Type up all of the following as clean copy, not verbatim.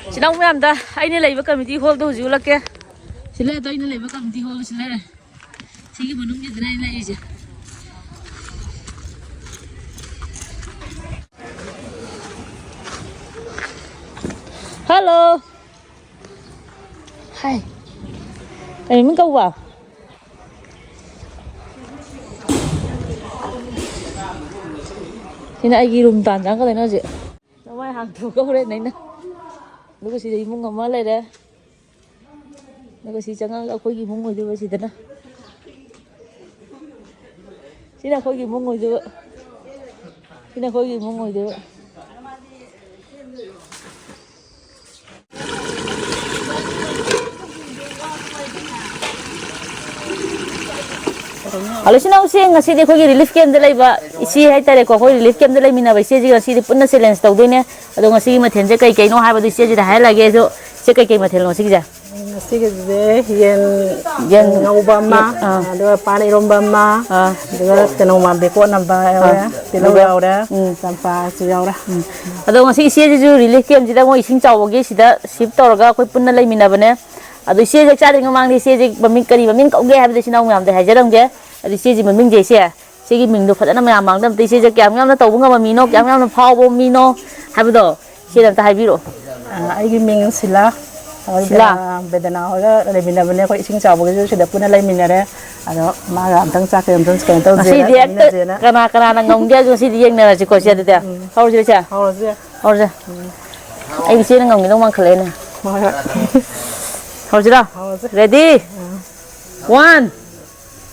Sinau ma'am da aina leiba committee hall do hujul lakke sile to aina leiba committee hall sile sigi manung ji dina ina ije hello hi ai mình câu vào thì này ghi room tàn trắng cái này nó gì nó mai hàng thủ câu lên đấy nè nó có gì muốn ngắm lên đấy nó có gì chẳng là khối gì muốn ngồi đưa gì thế nào chỉ là khối gì muốn ngồi đưa chỉ là khối gì muốn ngồi đưa Halo sinaw si ngasi di ko gi relief camp de laiba isi hay tare ko relief camp de lai mina ba isi ji ngasi di punna silence tawde ne ado ngasi ma thenje kai kai no ha ba di isi ji da hai lage so se kai kai ma thelo si ja ngasi ge de yen ngauba ma ado pa Eromba ma ado teno ma be ko na ba ya telo ya ora sampa su ya ora ado ngasi isi ji ju relief camp ji da mo ising chaw ge si da ship torga koi punna lai mina ba ne ado isi ji cha de ngamang di isi ji baming kari baming kau ge ha ba sinaw ngam de ha jarang ge adi siji mình je sia sigi mình do phadana ma mang dam ti siji kyam ngam na taw bunga ma mino kyam ngam na phaw bo mino habdo sidam ta haibiro ai gi ming sila bedana hoga le bina bane ko ising chaw bo ge sida puna lai minare ado ma ga amtang cha ke amtang sken taw je kana kana na ngong dia jo sidi yeng na ji ko sia de ta haur je sia haur je ai si na ngong ni dong mang khale na haur je da ready 1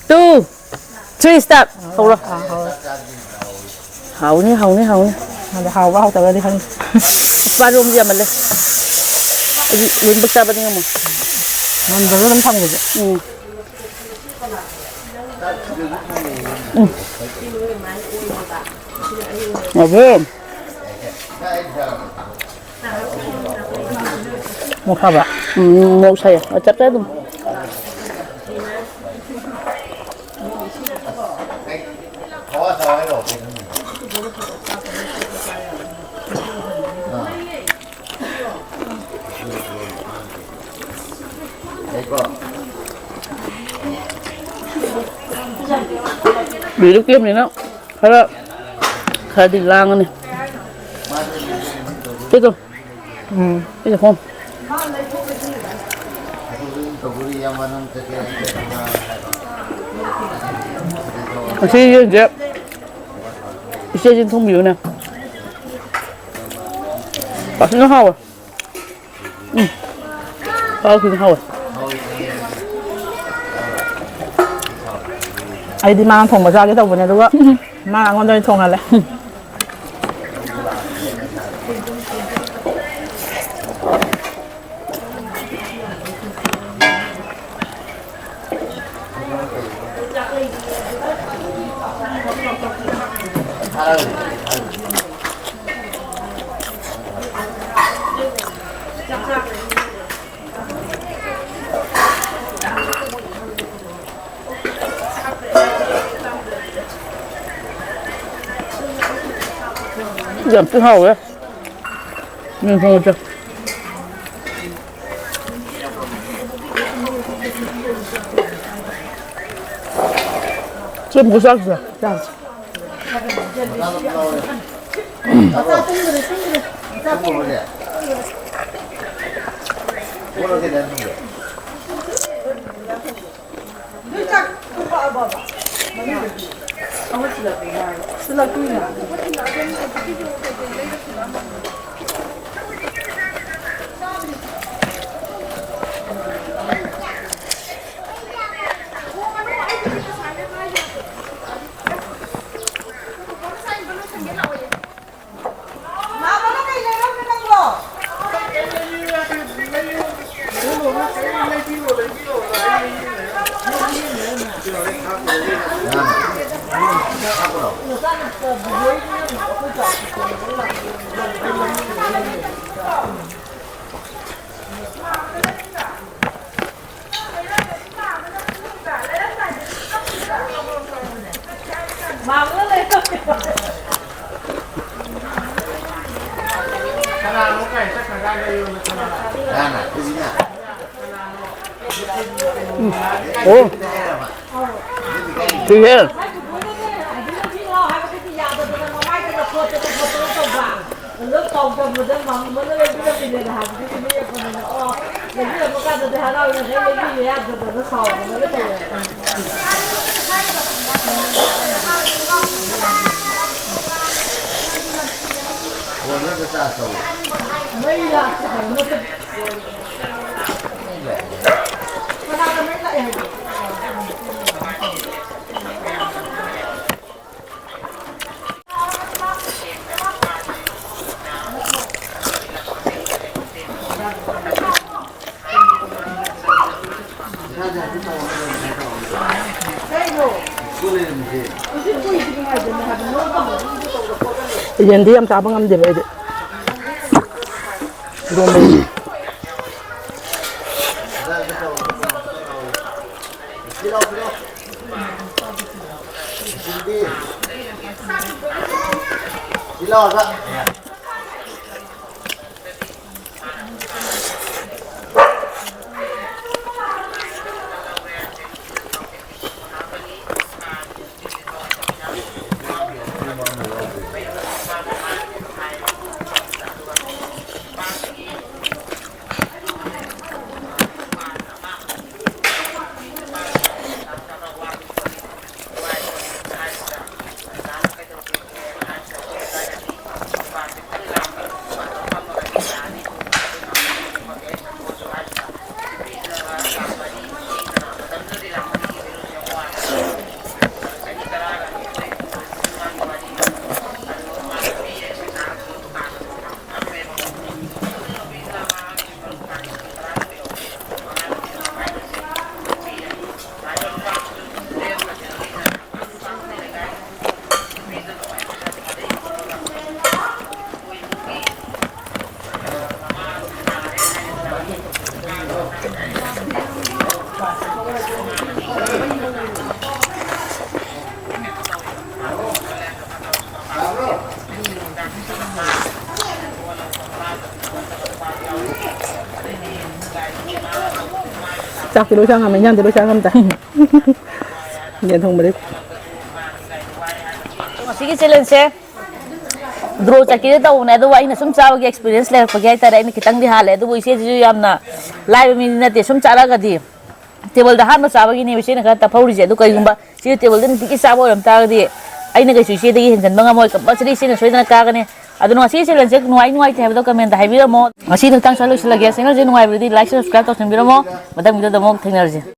2 3 step hầu rồi hầu nhé hầu vào tao đi không ba room gì mà lên luôn bức xa bên nhau mà nó thông rồi ngồi thêm một hộp ạ một xài ở chặt đấy luôn bị lúc kiếm này nó khá đỉnh lang này chết rồi chết rồi không xe gì vậy xe gì không nhiều nè bà xin nó hao à hao thì nó hao à ai đi mang thùng mà ra cái đầu này đúng không mang ngon đây thùng này giảm tự hào đấy nhưng không được chưa có sắc rồi Karena muka itu kadang ada yang โอ้ดีเลยเย็นที่ยำชาบังคับเดี๋ยวไปดิรวมไปจากที่รู้ช่างทำไม่ยันที่รู้ช่างทำแต่เรียนทงไปเลย Masih challenge se draw chakire ta una do aina sum chawa ge experience le ko ge ta re ni kitang di hale do ise ju yamna live mi na te sum chala ga di table da han ma chawa gi ni bise na ka ta phawri je do kai gumba si table den ti ki chawa ram ta ga di aina ga su se de gi hen jan banga moi ka ba sri se na soidana ka ga ne aduna si challenge nuai nuai te do comment da haibira mo asi no tang salo sila ge channel je nuai bri di like subscribe to sem bira mo madang video da mo thengnar je